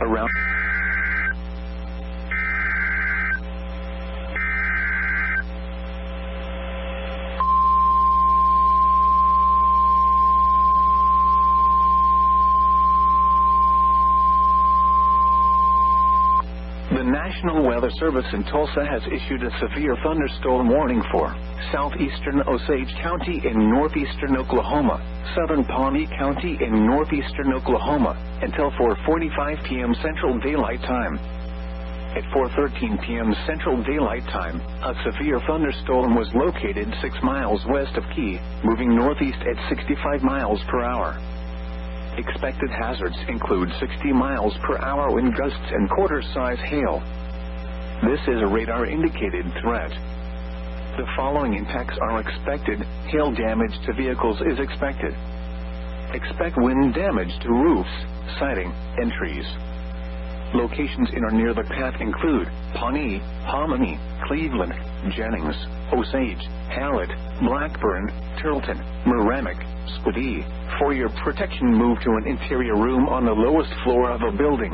around. The National Weather Service in Tulsa has issued a severe thunderstorm warning for southeastern Osage County in northeastern Oklahoma, southern Pawnee County in northeastern Oklahoma, until 4:45 p.m. Central Daylight Time. At 4:13 p.m. Central Daylight Time, a severe thunderstorm was located 6 miles west of Quay, moving northeast at 65 miles per hour. Expected hazards include 60 miles per hour wind gusts and quarter-size hail. This is a radar-indicated threat. The following impacts are expected. Hail damage to vehicles is expected. Expect wind damage to roofs, siding, and trees. Locations in or near the path include Pawnee, Hominy, Cleveland, Jennings, Osage, Hallett, Blackburn, Turleton, Merrimack, Quay. For your protection, move to an interior room on the lowest floor of a building.